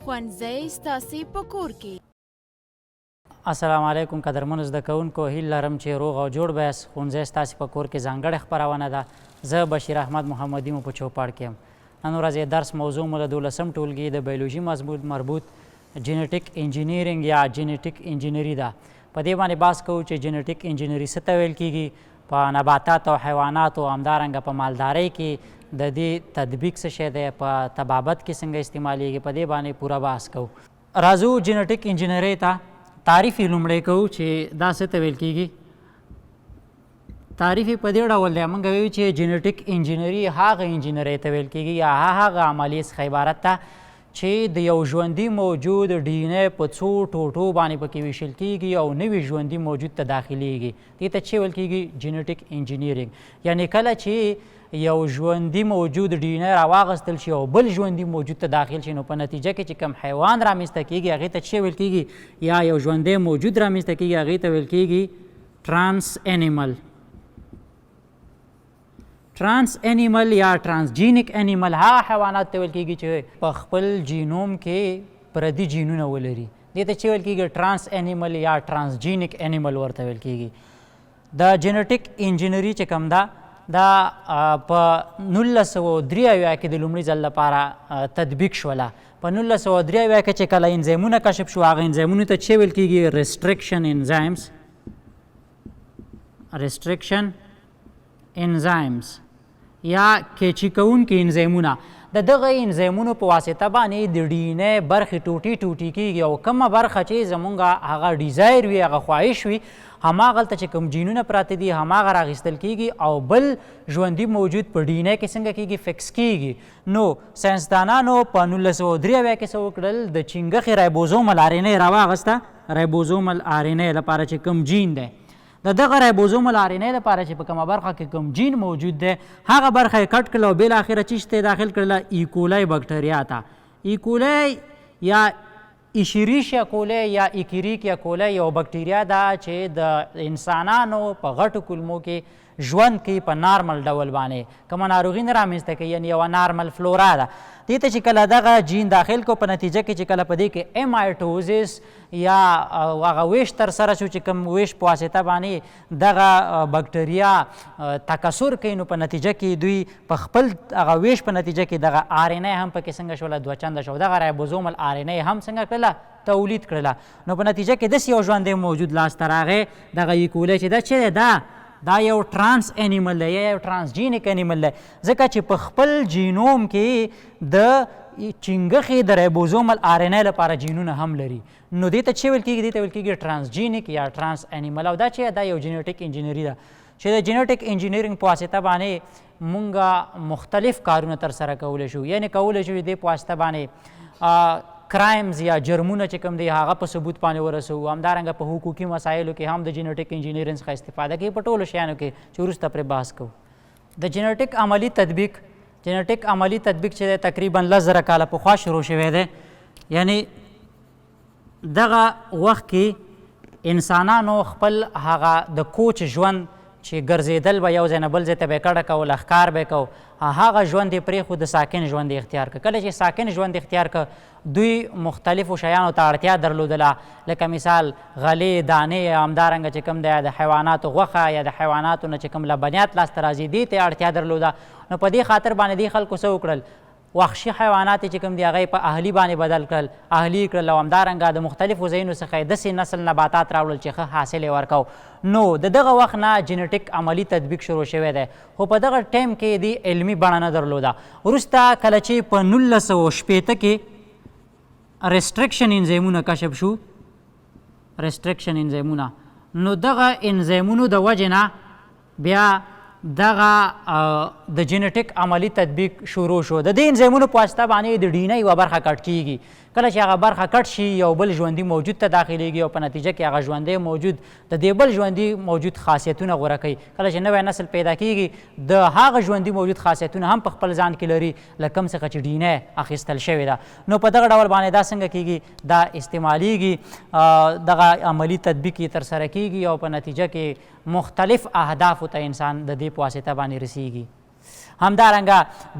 ښوونځی ستاسې په کور کې. السلام علیکم قدرمنو زده کوونکو، هیله لرم چې روغ او جوړ به یاست. ښوونځی ستاسې په کور کې ځانګړې خپرونه ده. زه بشیر احمد محمدي مو په چوپړ کې یم. نن ورځ درس موضوع مو له 12 ټولګي د بيولوژي مضمون مربوط جنتیک انجینرینګ یا جنتیک انجېنري ده. په دې باندې بحث کوو چې جنتیک انجینري څه ته ویل کیږي، په نباتات او حیواناتو همدارنګه په مالدارۍ کې د دې تطبیق څه شی دی، په طبابت کې څنګه استعمالیږي، په دې باندې پوره بحث کوو. راځو جنتیک انجینرۍ ته تعریف یې لومړی کوو چې دا څه ته ویل کیږي. تعریف یې په دې ډول دی، موږ وایو چې جنتیک انجینري هغه انجینرۍ ته ویل کیږي یا هغه عملیې څخه عبارت ده چې د یو ژوندي موجود ډي ان اے په څو ټوټو باندې پکې ویشل کیږي او نوي ژوندي موجود ته داخلیږي. دې ته چې ویل کیږي جنتیک انجینرینګ. یعنې کله چې یو ژوندي موجود ډي ان اے راواغستل شي او بل ژوندي موجود ته داخل شي، نو په نتیجه کې چې کوم حیوان رامنځته کیږي هغې ته چې ویل کیږي، یا یو ژوندی موجود رامنځته کیږي هغې ته ویل کیږي ټرانس انیمل. ټرانس انیمل یا ټرانسجینیک انیمل هغه حیوانات ته ویل کیږي چې په خپل جینوم کې پردي جینونه ولري. دې ته چې ویل کیږي ټرانس انیمل یا ټرانسجینیک انیمل ورته ویل کیږي. د جنتیک انجینري چې کوم ده دا په 1983 کې د لومړي ځل لپاره تطبیق شوله. په 1983 کې چې کله انزیمونه کشف شو، هغه انزیمونو ته چې ویل کیږي ریسټرکشن انزایمز. ریسټرکشن انزایمز یا کیچي کوونکي انزیمونه. د دغه انزیمونو په واسطه باندې د ډي ان اے برخې ټوټې ټوټې کیږي او کومه برخه چې زمونږ هغه ډیزایر وي، هغه خواهش وي، هماغلته چې کوم جینونه پراته دي هماغه راغیستل کیږي او بل ژوندي موجود په ډي ان اے کې څنګه کیږي، فکس کیږي. نو ساینسدانانو په 1983 کې څه وکړل، د چنګښې رایبوزومل آر ان اے راواغسته. رایبوزومل آر ان اے لپاره چې کوم جین دی، د دغه رایبوزومل آر ان اے لپاره چې په کومه برخه کې کوم جین موجود دی هغه برخه یې کټ کړله او بالاخره چې ته داخل کړله ایکولای بکټریا ته. ایکولای یا ایشیریشیا کولای یا ایکیریکیا کولای یو بکټریا ده چې د انسانانو په غټو کولمو کې ژوند کوي په نارمل ډول باندې، کومه ناروغي نه رامنځته کوي، یعنې یوه نارمل فلورا ده. دې ته چې کله دغه جین داخل کو، په نتیجه کې چې کله په دې کې ایمایټوزس یا هغه ویش ترسره شو چې کوم ویش په واسطه باندې دغه بکټریا تکثر کوي، نو په نتیجه کې دوی په خپل هغه ویش په نتیجه کې دغه آر ان اے هم پکې څنګه شوله، دوه چنده شو. دغه رایبوزومل آر ان اے هم څنګه کړله، تولید کړله. نو په نتیجه کې داسې یو ژوندی موجود لاسته راغی، دغه ایکولای چې دا چیرې ده، دا یو ټرانس انیمل دی یا یو ټرانسجینیک انیمل دی، ځکه چې په خپل جینوم کې د چنګښې د رایبوزومل آر ان اے لپاره جینونه هم لري. نو دې ته چې ویل کیږي، دې ته ویل کیږي ټرانسجینیک یا ټرانس انیمل. او دا چې دا یو جنتیک انجینري ده چې د جنتیک انجینرینګ په واسطه باندې مونږ مختلف کارونه ترسره کولی شو. یعنې کولی شو دې په واسطه باندې کرایمز یا جرمونه چې کوم دی هغه په ثبوت باندې ورسوو. همدارنګه په حقوقي مسایلو کې هم د جنتیک انجینرینګ څخه استفاده کوي، په ټولو شیانو کې چې وروسته پرې بحث کوو. د جنتیک عملي تطبیق، جنتیک عملي تطبیق چې دی تقریبا 10,000 کاله پخوا شروع شوی دی. یعنې دغه وخت کې انسانانو خپل هغه د کوچ ژوند چې ګرځېدل به یو ځای نه بل ځای ته به یې کډه کول، ښکار به یې کو، هغه ژوند یې پرېښود، د ساکن ژوند یې اختیار کړ. کله چې ساکن ژوند اختیار کړ، دوی مختلفو شیانو ته اړتیا درلودله، لکه مثال غلې، دانې، همدارنګه چې کوم دی د حیواناتو غوښه یا د حیواناتو نه چې کوم لبنیات لاسته راځي دې ته اړتیا درلوده. نو په دې خاطر باندې دې خلکو څه وکړل، وحشي حیوانات چې کوم دي هغه یې په اهلي باندې بدل کړل، اهلي کړل، او همدارنګه د مختلفو ځایونو څخه یې داسې نسل نباتات راوړل چې ښه حاصل یې ورکو. نو د دغه وخت نه جنتیک عملي تطبیق شروع شوی دی، خو په دغه ټایم کې دې علمي بڼه نه درلوده. وروسته کله چې په 1960 کې ریسټرکشن انزیمونه کشف شو، ریسټرکشن انزیمونه، نو دغه انزیمونو د وجې نه بیا دغه د جنتیک عملي تطبیق شروع شو. د دې انزیمونو په واسطه باندې د ډي ان اے یوه برخه کټ کیږي. کله چې هغه برخه کټ شي یو بل ژوندي موجود ته داخلیږي او په نتیجه کې هغه ژوندی موجود د دې بل ژوندي موجود خاصیتونه غوره کوي. کله چې نوی نسل پیدا کیږي د هغه ژوندي موجود خاصیتونه هم په خپل ځان کې لري له کوم څخه چې ډي ان اے اخیستل شوې ده. نو په دغه ډول باندې دا څنګه کیږي، دا استعمالیږي، دغه عملي تطبیق یې ترسره کیږي او په نتیجه کې مختلف اهدافو ته انسان د دې په واسطه باندې رسیږي. همدارنګه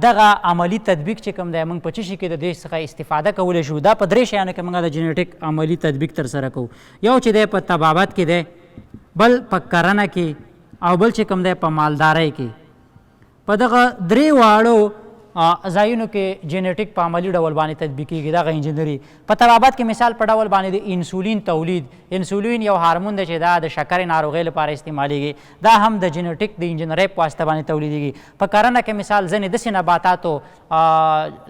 دغه عملي تطبیق چې کوم دی موږ په څه شي کې د دې څخه استفاده کولی شو دا په 3 شیانو کې موږ د جنیټیک عملي تطبیق ترسره کوو. یو چې دی په طبابت کې دی، بل په کرنه کې، او بل چې کوم دی په مالدارۍ کې. په دغه 3 واړو ځایونو کې جنیټیک په عملي ډول باندې تطبیق کېږي. دغه انجینري په طبابت کې مثال په ډول باندې د انسولین تولید، انسولین یو هارمون دی چې دا د شکرې ناروغۍ لپاره استعمالیږي، دا هم د جنیټیک د انجینرۍ په واسطه باندې تولیدېږي. په کرنه کې مثال ځینې داسې نباتاتو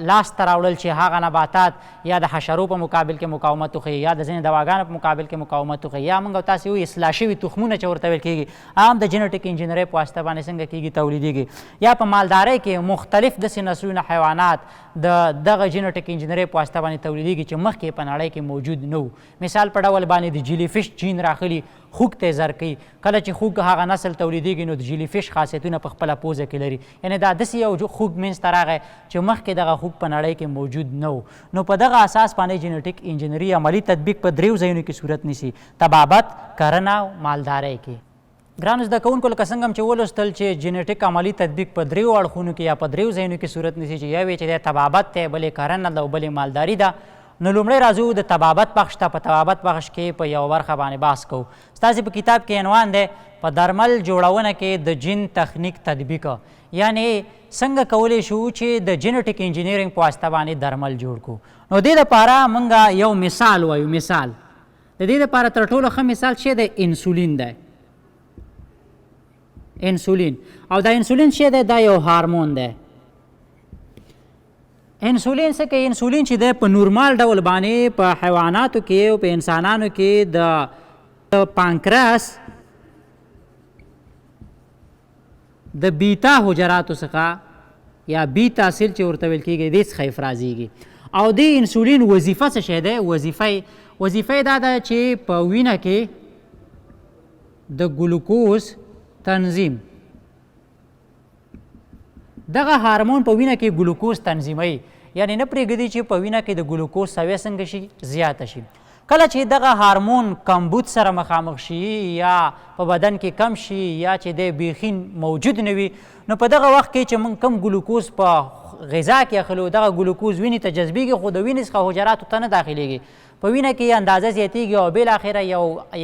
لاسته راوړل چې هغه نباتات یا د حشرو په مقابل کې مقاومت وښیي یا د ځینې دواګانو په مقابل کې مقاومت وښیي، یا موږ تاسې وایو اصلاح شوي تخمونه چې ورته ویل کېږي هم د جنیټیک انجینرۍ په واسطه باندې څنګه کېږي تولیدېږي. یا په مالدارۍ کې مختلف داسې نسلونه حیوانات د دغه جینیټیک انجینرۍ په واسطه باندې تولیدېږي چې مخکې په نړۍ کې موجود نه وو. مثال په ډول باندې د جیلی فش جین راخلي، خوږ ته یې زر کوي. کله چې خوږ هغه نسل تولیدېږي نو د جیلی فش خاصیتونه په خپله پوزه کې لري، یعنې دا داسې یو خوږ منځته راغی چې مخکې دغه خوږ په نړۍ کې موجود نه و. نو په دغه اساس باندې جینیټیک انجینري عملي تطبیق په 3 ځایونو کې صورت نیسي، طبابت، کرنه او مالدارۍ کې. ګرانو زده کوونکو لکه څنګه چې ولوستل چې جینیټیک عملي تطبیق په 3 اړخونو کې یا په 3 ځایونو کې صورت نیسي چې یو یې چې دی طبابت دی، بل یې کرنه ده او بل یې مالداري ده. نو لومړی راځو د طبابت بخش ته. په طبابت بخش کې په یوه برخه باندې بحث کوو. ستاسې په کتاب کې عنوان دی په درمل جوړونه کې د جین تخنیک تطبیق، یعنې څنګه کولی شو چې د جینیټیک انجینیرینګ په واسطه باندې درمل جوړ کړو. نو دې دپاره موږ یو مثال وایو. مثال د دې دپاره تر ټولو ښه مثال چې دی انسولین دی. انسولین، او دا انسولین چې دی دا یو هارمون دی. انسولین څه کوي؟ انسولین چې دی په نورمال ډول باندې په حیواناتو کې او په انسانانو کې د پانکراس د بیتا حجراتو څخه یا بیتا سیل چې ورته ویل کېږي دې څخه افرازېږي. او د انسولین وظیفه څه شی دی؟ وظیفه دا ده چې په وینه کې د ګلوکوز تنظیم، دغه هارمون په وینه کې ګلوکوز تنظیموي، یعنې نه پرېږدي چې په وینه کې د ګلوکوز سویه څنګه شي؟ زیاته شي. کله چې دغه هارمون کمبود سره مخامخ شي یا په بدن کې کم شي یا چې دی بیخي موجود نه وي، نو په دغه وخت کې چې موږ کم ګلوکوز په غذا کې اخلو دغه ګلوکوز وینې ته جذبېږي خو د وینې څخه حجراتو ته نه داخلېږي، په وینه کې اندازه زیاتېږي او بالاخره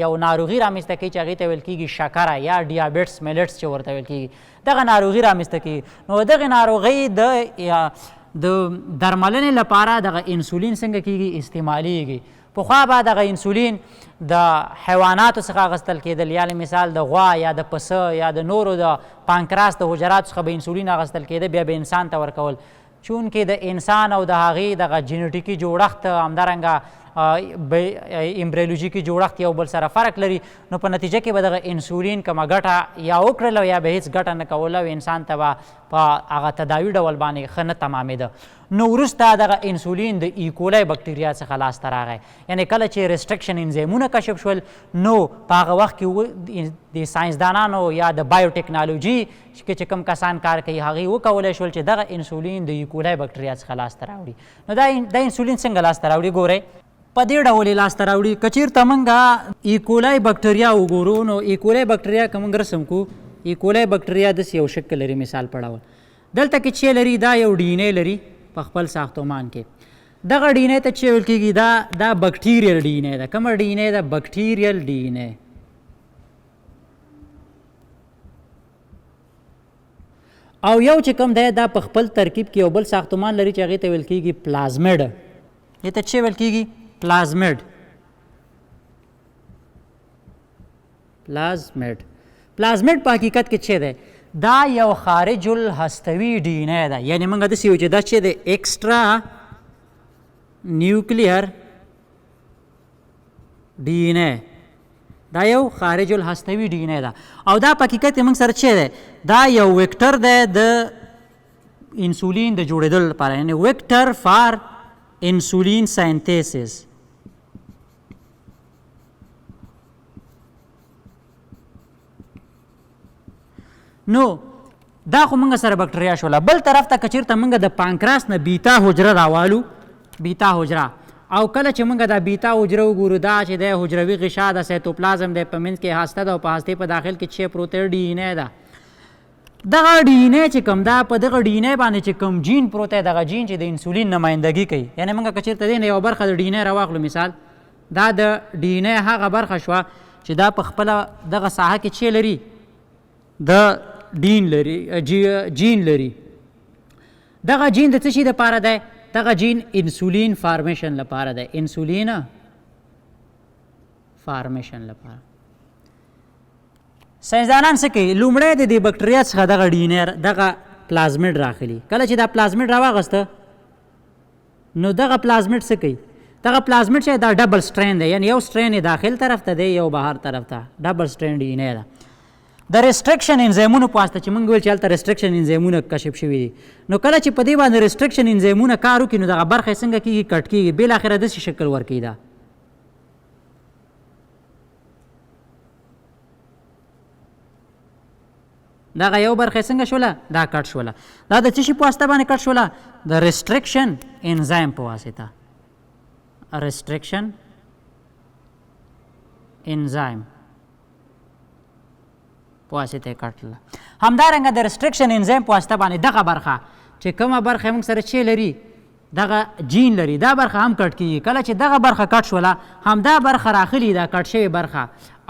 یو ناروغي رامنځته کوي چې هغې ته ویل کېږي شکره یا ډیابیټس میلیټس چې ورته ویل کېږي. دغه ناروغي رامنځته کوي. نو دغه ناروغۍ د درملنې لپاره دغه انسولین څنګه کېږي؟ استعمالیږي. پخوا به دغه انسولین د حیواناتو څخه اخیستل کېدل، یعنې مثال د غوا یا د پسه یا د نورو د پانکراس د حجراتو څخه به انسولین اخیستل کېده، بیا به انسان ته ورکول. چونکې د انسان او د هغې دغه جینیټیکي جوړښت همدارنګه امبریولوژیکي جوړښت یو بل سره فرق لري، نو په نتیجه کې به دغه انسولین کومه ګټه یا وکړله یا به هېڅ ګټه نه کوله او انسان ته به په هغه تداوي ډول باندې ښه نه تمامېده. نو وروسته دغه انسولین د ایکولای بکټریا څخه لاسته راغی، یعنې کله چې ریسټرکشن انزیمونه کشف شول نو په هغه وخت کې د ساینسدانانو یا د بایوټیکنالوژي کې چې کوم کسان کار کوي هغوی وکولی شول چې دغه انسولین د ایکولای بکټریا څخه لاسته راوړي. نو دا انسولین څنګه لاسته راوړي؟ ګورئ په دې ډول یې لاسته راوړي. که چېرته موږ ایکولای بکټریا وګورو نو ایکولای بکټریا که موږ رسم کړو، ایکولای بکټریا داسې یو شکل لري. مثال په ډول دلته کې چې لري دا یو ډي ان اے لري په خپل ساختمان کې. دغه ډي ان اے ته چې ویل کېږي دا بکټیریل ډي ان اے ده. کومه ډي ان اے ده؟ بکټیریل ډي ان اے. او یو چې کوم دی دا په خپل ترکیب کې یو بل ساختمان لري چې هغې ته ویل کېږي پلازمیډ. دې ته چې ویل کېږي؟ پلازمیډ. پلازمیډ په حقیقت کې چې دی دا یو خارج الهستوي ډي ان اے ده، یعنې موږ داسې وایو چې دا چې دی ایکسټرا نیوکلیر ډي ان اے، دا یو خارج الهستوي ډي ان اے ده. او دا په حقیقت کې موږ سره چې دی دا یو ویکټر دی د انسولین د جوړېدلو لپاره، یعنې ویکټر فار انسولین ساینتیسس. نو دا خو موږ سره بکټریا شوله. بل طرف ته که چېرته موږ د پانکراس نه بیتا حجره راوالو، بیتا حجره، او کله چې موږ دا بیتا حجره وګورو دا چې دی حجروي غشا ده، سیتوپلازم دی، په منځ کې هسته ده او په هستې په داخل کې چې پروته ډي ان اے ده. دغه ډي ان اے چې کوم دا په دغه ډي ان اے باندې چې کوم جین پروت دی دغه جین چې د انسولین نمایندګي کوي یعنې موږ که چېرته دی نه یوه برخه د ډي ان اے راواخلو مثال دا د ډي ان اے هغه برخه شوه چې دا په خپله دغه ساحه کې چې لري د جین لري دغه جین د څه شي دپاره دی دغه جین انسولین فارمیشن لپاره دی انسولین فارمیشن لپاره ساینسدانان څه کوي لومړی د دې بکټریا څخه دغه ډي ان اے دغه پلازمیډ راخلي کله چې دا پلازمیډ راواغسته نو دغه پلازمیډ څه کوي دغه پلازمیډ چې دا ډبل سټرین دی یعنې یو سټرین یې داخل طرف ته دی یو بهر طرف ته ډبل سټرین ډي ان اے ده د ریسټرکشن انزیمونو په واسطه چې موږ ویل چې هلته ریسټرکشن انزیمونه کشف شوي دي نو کله چې په دې باندې ریسټرکشن انزیمونه کار وکړي نو دغه برخه یې څنګه کېږي کټ کېږي بالاخره داسې شکل ورکوي دا دغه یو برخه څنګه شوله دا کټ شوله دا د څه شي په واسطه باندې کټ شوله د ریسټرکشن انزایم په واسطه ریسټرکشن انزایم په واسطه یې کټله همدارنګه د ریسټرکشن انزایم په واسطه باندې دغه برخه چې کومه برخه موږ سره چې لري دغه جین لري دا برخه هم کټ کېږي کله چې دغه برخه کټ شوله همدا برخه راخلي دا کټ شوې برخه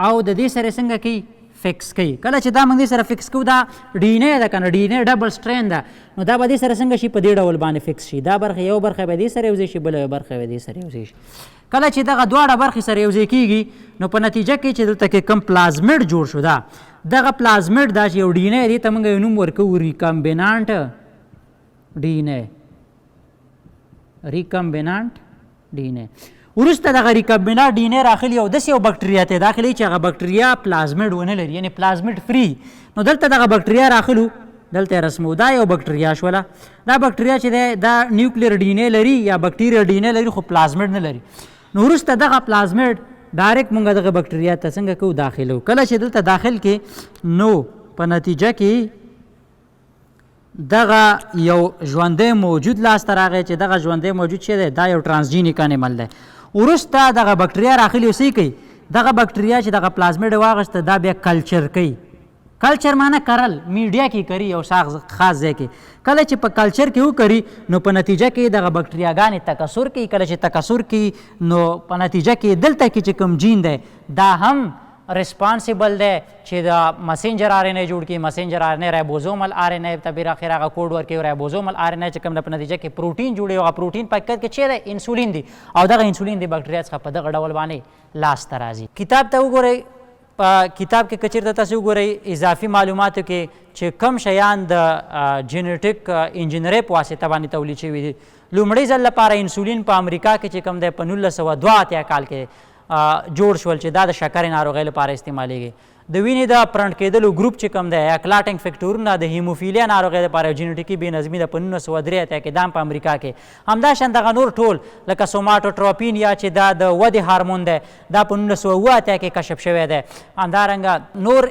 او د دې سره څنګه کوي فکس کوي کله چې دا موږ دې سره فکس کوو دا ډي ان اے ده که نه ډي ان اے ډبل سټرین ده نو دا به دې سره څنګه شي په دې ډول باندې فکس شي دا برخه یو برخه به دې سره یو ځای شي بله برخه به دې سره یو ځای شي کله چې دغه دواړه برخې سره یو ځای کېږي نو په نتیجه کې چې دلته کې کوم پلازمیډ جوړ شو دا دغه پلازمیډ دا چې یو ډي ان اے دې ته موږ یو نوم ورکوو ریکمبینانټ ډي ان اے ریکمبینانټ ډي ان اے وروسته دغه ریکمبینانټ ډي ان اے راخلي او داسې یو بکټریا ته داخلي چې هغه بکټریا پلازمیډ ونه لري یعنې پلازمیډ فری نو دلته دغه بکټریا راخلو دلته یې رسمو دا یو بکټریا شوله دا بکټریا چې دی دا نیوکلیر ډي ان اے لري یا بکټیریا ډي ان اے لري خو پلازمیډ نه لري نو وروسته دغه پلازمیډ ډایرکټ مونږ دغه بکټریا ته څنګه کوو داخلو کله چې دلته داخل کې نو په نتیجه کې دغه یو ژوندی موجود لاسته راغی چې دغه ژوندی موجود چې دی دا یو ټرانسجینیک انیمل دی وروسته دغه بکټریا راخلي او څه کوي دغه بکټریا چې دغه پلازمیډ یې واغېسته دا بیا کلچر کوي کلچر معنی کرل میډیا کې کري یو خاص ځای کې کله چې په کلچر کې وکري نو په نتیجه کې دغه بکټریاګانې تکثر کوي کله چې تکثر کوي نو په نتیجه کې دلته کې چې کوم جین دی دا هم ریسپانسیبل دی چې د مسنجر آر ان اے جوړ کړي مسنجر آر ان اے رایبوزومل آر ان اے ته بیر اخر هغه کوډ ورکوي رایبوزومل آر ان اے چې کوم د په نتیجه کې پروټین جوړوي هغه پروټین په حقیقت کې چې دی انسولین دی او دغه انسولین د بکټریا څخه په دغه ډول باندې لاسته راځي کتاب ته وګورئ په کتاب کې که چېرته تاسې وګورئ اضافي معلوماتو کې چې کم شیان د جنتیک انجېنري په واسطه باندې تولید شوي دي لومړی ځل لپاره انسولین په امریکا کې چې کوم دی په 1982 کال کې جوړ شول چې دا د شکرې ناروغۍ لپاره استعمالیږي د وینې د پرنټ کېدلو ګروپ چې کوم دی یا کلاټینګ فیکټورونه د هیموفیلیا ناروغۍ لپاره یو جینټیکي بېنظمي ده په 1983 کې دا هم په امریکا کې همداشان دغه نور ټول لکه سوماټوټروپین یا چې دا د ودې هارمون دی دا په 1987 کې کشف شوی دی همدارنګه نور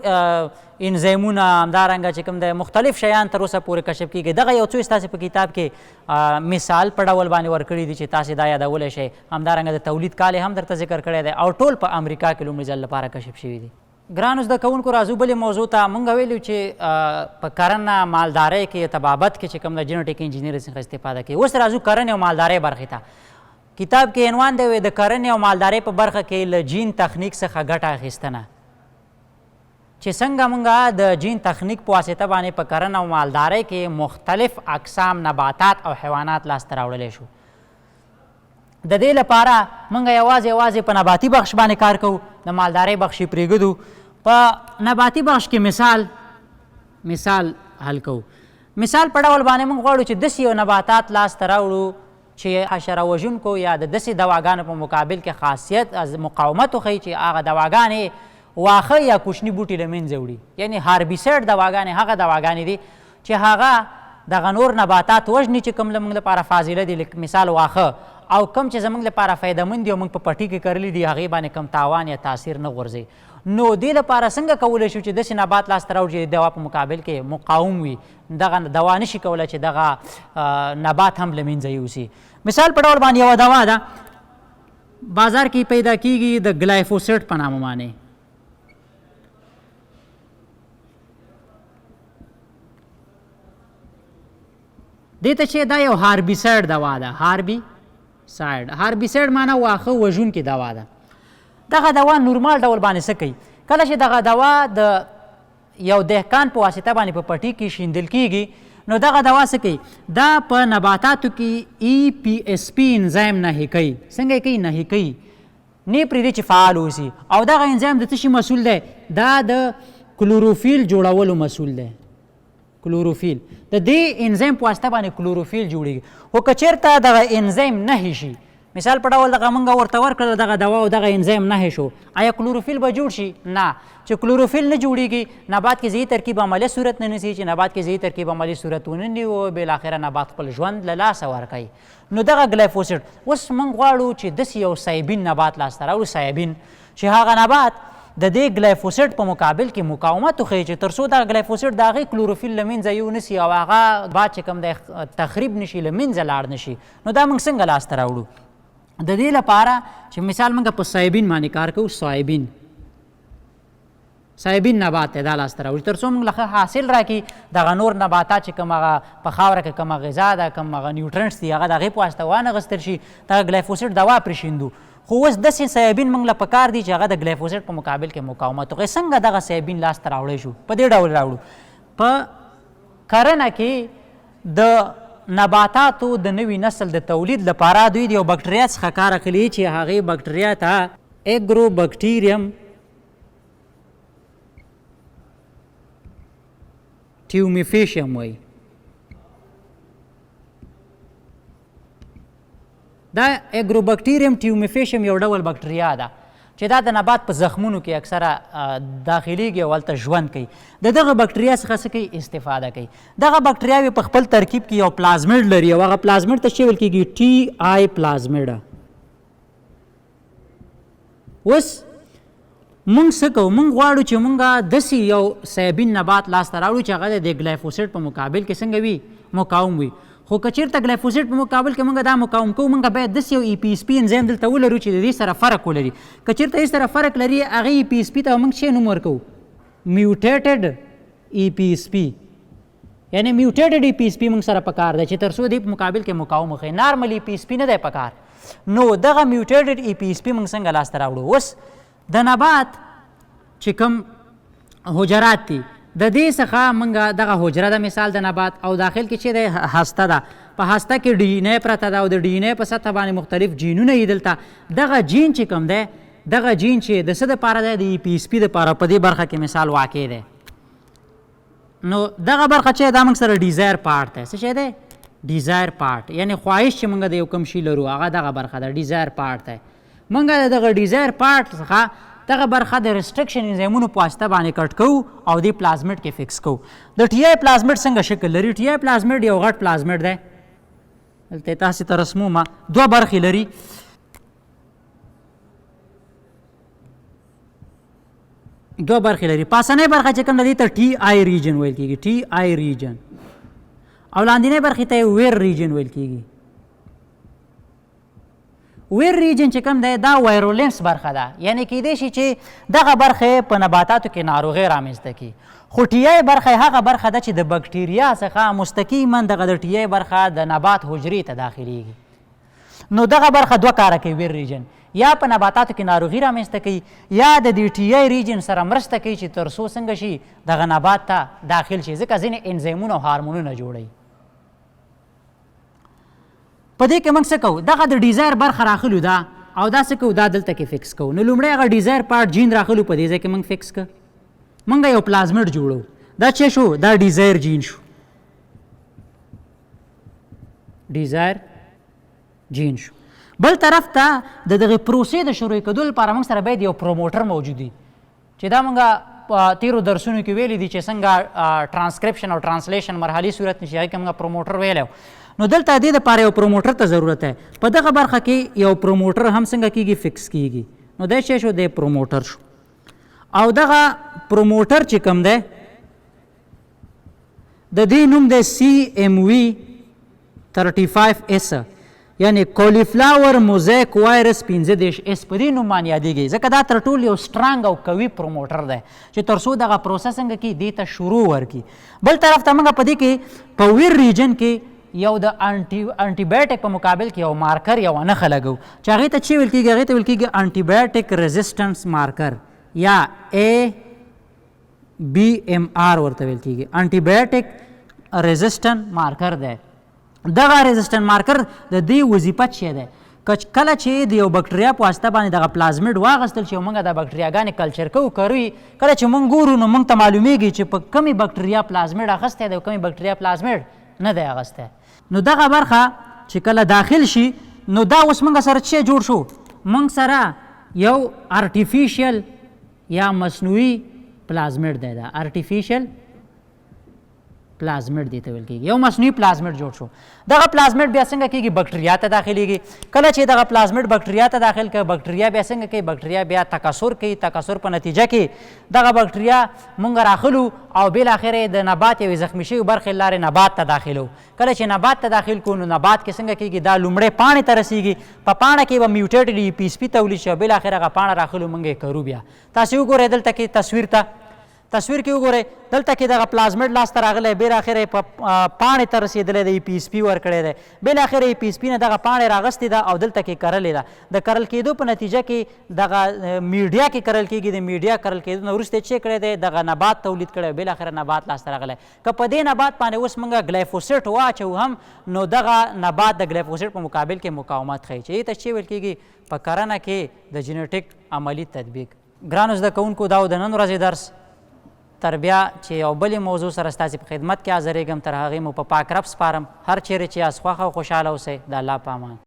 انزیمونه همدارنګه چې کوم دی مختلف شیان تر اوسه پورې کشف کېږي دغه یو څو ستاسې په کتاب کې مثال په ډول باندې ورکړي دي چې تاسې دا یادولی شئ همدارنګه د تولید کال هم درته ذکر کړی دی او ټول په امریکا کې لومړي ځل لپاره کشف شوي دي ګرانو زده کوونکو راځو بلې موضوع ته مونږ ویلو چې په کرنه مالدارۍ کې طبابت کې چې کوم د جنټیک انجینري څخه استفاده کوي اوس راځو کرنې او مالدارۍ برخې ته کتاب کې عنوان دی د کرنې او مالدارۍ په برخه کې له جین تخنیک څخه ګټه اخیستنه چې څنګه مونږ د جین تخنیک په واسطه باندې په کرنه او مالدارۍ کې مختلف اقسام نباتات او حیوانات لاسته راوړلی شو د دې لپاره مونږ یوازې په نباتي بخش باندې کار کوو د مالدارۍ بخش یې پرېږدو په نباتي بخش کې مثال حل کوو مثال په ډول باندې موږ غواړو چې داسې یو نباتات لاسته راوړو چې حشره وژونکو یا د داسې دواګانو په مقابل کې خاصیت از مقاومت وښیي چې هغه دواګانې واښه یا کوچني بوټي له منځه وړي یعنې هاربیسایډ دواګانې هغه دواګانې دي چې هغه دغه نور نباتات وژني چې کوم زموږ لپاره فاضله دي لکه مثال واښه او کم چې زموږ لپاره فایدهمند دي او موږ په پټي کې کرلي دي هغې باندې کم تاوان یا تاثیر نه غورځوي نو دې لپاره څنګه کولی شو چې داسې نبات لاسته راوړو چې د دوا په مقابل کې مقاوم وي دغه دوا نشي کولی چې دغه نبات هم له منځه یوسي مثال په ډول باندې یوه دوا ده بازار کې پیدا کیږي د ګلایفوسیټ په نامه باندې دې ته چې دا یو هاربیسایډ دوا ده. هاربیسایډ معنا واښه وژونکې دوا ده. دغه دوا نورمال ډول باندې څه کوي؟ کله چې دغه دوا د یو دهقان په واسطه باندې په پټي کې شیندل کیږي نو دغه دوا څه کوي؟ دا په نباتاتو کې EPSP انزایم نهي کوي. څنګه یې کوي؟ نهي کوي، نه پرېږدي چې فعال اوسي. او دغه انزایم د څه شي مسؤل دی؟ دا د کلوروفیل جوړولو مسؤل دی. کلوروفیل د دې انزایم په واسطه باندې کلوروفیل جوړېږي. خو که چېرته دغه انزایم نهي شي، مثال په ډول دغه موږ ورته ورکړل دغه دوا او دغه انزایم نهي شو، آیا کلوروفیل به جوړ شي؟ نه. چې کلوروفیل نه جوړېږي نبات کې ځینې ترکیب عملیه صورت نه نیسي. چې نبات کې ځینې ترکیب عملیه صورت ونه نیي او بالاخره نبات خپل ژوند له لاسه ورکوي. نو دغه ګلایفوسیډ اوس موږ غواړو چې داسې یو سایبین نبات لاسته راوړو، سایبین چې هغه نبات د دې ګلایفوسیډ په مقابل کې مقاومت وښیي چې تر څو دغه ګلایفوسیډ د هغې کلوروفیل له منځه یونیسي او هغه باد چې کوم دی تخریب نشي، له منځه لاړ نشي. نو دا موږ څنګه لاسته راوړو؟ د دې لپاره چې مثال موږ په سایبین باندې کار کوو. سایبین نبات دی دا لاسته راوړي تر څو موږ له ښه حاصل راکړي. دغه نور نباتات چې کوم هغه په خاوره کې کومه غذا ده، کوم هغه نیوټرنټس دي، هغه د هغې په واسطه وانغېستل شي، دغه ګلایفوسیډ دوا پرې شیندو. خو اوس داسې سایبین موږ له پکار دي چې هغه د ګلایفوسیډ په مقابل کې مقاومت وکړي. څنګه دغه سایبین لاسته راوړی شو؟ په دې ډول راوړو. په کرنه کې د نباتاتو د نوي نسل د تولید لپاره دوی د یو بکټریا څخه کار اخلي چې هغې بکټریا ته ایګروبکټیریم ټیومیفیشیم وایي. دا ایګروبکټیریم ټیومیفیشیم یو ډول بکټریا ده چې دا د نبات په زخمونو کې اکثره داخلیږي او هلته ژوند کوي. د دغه بکټریا څخه څه کوي؟ استفاده کوي. دغه بکټریاوې په خپل ترکیب کې یو پلازمیډ لري او هغه پلازمیډ ته څه ویل کېږي؟ TI پلازمیډ. اوس مونږ څه کوو؟ مونږ غواړو چې مونږ داسې یو سایبین نبات لاسته راوړو چې هغه د ګلایفوسیډ په مقابل کې څنګه وي؟ مقاوم وي. خو که چېرته ګلایفوسیډ په مقابل کې مونږ دا مقاوم کوو، مونږ باید داسې یو EPSP انزایم دلته ولرو چې د دې سره فرق ولري. که چېرته دې سره فرق لري هغې EPSP ته مونږ څه نوم ورکوو؟ میوټیټډ EPSP. یعنې میوټیټډ EPSP مونږ سره پکار دی چې تر څو دې په مقابل کې مقاوم وښیي. نارمل EPSP نه دی پکار. نو دغه میوټیټډ EPSP مونږ څنګه لاسته راوړو؟ اوس د نبات چې کوم حجرات دي د دې څخه موږ دغه حجره ده مثال د نبات او داخل کې چې دی هسته ده. په هسته کې DNA پرته ده او د DNA په سطح باندې مختلف جینونه دي. دلته دغه جین چې کوم دی، دغه جین چې د څه دپاره دی؟ د EPSP دپاره په دې برخه کې مثال واقع دی. نو دغه برخه چې دا موږ سره ډیزایر پارټ دی. څه شی دی؟ ډیزایر پارټ. یعنې خواهش چې موږ د یو کوم شي لرو هغه دغه برخه ده، ډیزایر پارټ دی. موږ د دغه ډیزایر پارټ څخه دغه برخه د ریسټرکشن انزایمونو په واسطه باندې کټ کوو او دې پلازمیډ کې فکس کوو. د TI پلازمیډ څنګه شکل لري؟ TI پلازمیډ یو غټ پلازمیډ دی. دلته تاسې ته رسمومه. دوه برخې لري. پاسنۍ برخه چې کوم ده دې ته TI ریجن ویل کېږي. TI ریجن. او لاندینۍ برخې ته یې ویر ریجن ویل کېږي. ویر ریجن چې کوم دی دا وایرولنس برخه ده. یعنې کیدای شي چې دغه برخه په نباتاتو کې ناروغۍ رامنځته کړي. خو TI برخه هغه برخه ده چې د بکټریا څخه مستقیما دغه د TI برخه د نبات حجرې ته داخلیږي. نو دغه برخه دوه کاره کوي. ویر ریجن یا په نباتاتو کې ناروغي رامنځته کوي یا د دې TI ریجن سره مرسته کوي چې تر څو څنګه شي دغه نبات ته داخل شي، ځکه ځینې انزایمونه او هارمونونه جوړوي. په دې کې موږ څه کوو؟ دغه د ډیزایر برخه راخلو ده او دا څه کوو؟ دا دلته کې فکس کوو. نو لومړی هغه ډیزایر پارټ جین راخلو، په دې ځای کې موږ فکس کړ. موږ یو پلازمیډ جوړو. دا چې شو؟ دا ډیزایر جین شو. ډیزایر جین شو. بل طرف ته د دغه پروسې د شروع کېدو لپاره موږ سره باید یو پروموټر موجود وي چې دا موږ په تیرو درسونو کې ویلي دي چې څنګه ټرانسکرپشن او ټرانسلیشن مرحلي صورت نشي، هغې کې موږ پروموټر ویلی. نو دلته دې دپاره یو پروموټر ته ضرورت دی. په دغه برخه کې یو پروموټر هم څنګه کېږي؟ فکس کېږي. نو دی شی شو؟ دی پروموټر شو. او دغه پروموټر چې کوم دی د دې نوم دی CMV 35S، یعنې کولیفلاور موزیک وایرس 15S. په دې نوم باندې یادېږي ځکه دا تر ټولو یو سټرانګ او قوي پروموټر دی چې تر څو دغه پروسه څنګه کړي دې ته شروع ورکړي. بل طرف ته موږ په دې کې په ویر ریجن کې یو د انټي بایوټیک په مقابل کې یو مارکر یو نښه لګو چې هغې ته چې ویل کېږي هغې ته ویل کېږي انټي بایوټیک ریزسټنس مارکر یا ABMR ورته ویل کېږي انټي بایوټیک ریزسټنټ مارکر دی دغه ریزسټنټ مارکر د دې وظیفه څه دی کله چې د یو بکټریا په واسطه باندې دغه پلازمیډ واخیستل شي او موږ د بکټریاګانې کلچر کوو کروي کله چې موږ ګورو نو موږ ته معلومیږي چې په کمې بکټریا پلازمیډ اخیستی دی او کمې بکټریا پلازمیډ نه دی اخیستی نو دغه برخه چې کله داخل شي نو دا اوس موږ سره څه جوړ شو موږ سره یو ارټیفیشل یا مصنوعي پلازمیډ دی دا ارټیفیشل پلازمیډ دی ته ویل کېږي یو مصنوعي پلازمیډ جوړ شو دغه پلازمیډ بیا څنګه کېږي بکټریا ته داخلیږي کله چې دغه پلازمیډ بکټریا ته داخل کړه بکټریا بیا څنګه کوي بکټریا بیا تکثر کوي تکثر په نتیجه کې دغه بکټریا مونږ راخلو او بالاخره د نبات یوې زخمي شوي برخې لارې نبات ته داخلو کله چې نبات ته داخل کړو نو نبات کې څنګه کېږي دا لومړی پاڼې ته رسیږي په پاڼه کې به میوټیټډ EPSP تولید شي او بالاخره هغه پاڼه راخلو مونږ یې کرو بیا تاسې وګورئ دلته کې تصویر کې وګورئ دلته کې دغه پلازمیډ لاسته راغلی بالاخره په پاڼې ته رسېدلی دی EPSP ورکړی دی بالاخره EPSP نه دغه پاڼې راغستې ده او دلته کې کرلې ده د کرل کېدو په نتیجه کې دغه میډیا کې کرل کېږي د میډیا کرل کېدو نه وروسته چې کړی دی دغه نبات تولید کړی بالاخره نبات لاسته راغلی که په دې نبات باندې اوس موږ ګلایفوسیټ واچو هم نو دغه نبات د ګلایفوسیټ په مقابل کې مقاومت ښیي چې دې ته چې ویل کېږي په کرنه کې د جنتیک عملي تطبیق ګرانو زده کوونکو دا د نن ورځې درس تر بیا چې یو بلې موضوع سره ستاسې په خدمت کې حاضرېږم تر هغې مو په پاک رب سپارم هر چیرې چې یاست خوښه او خوشحاله اوسئ د الله په امان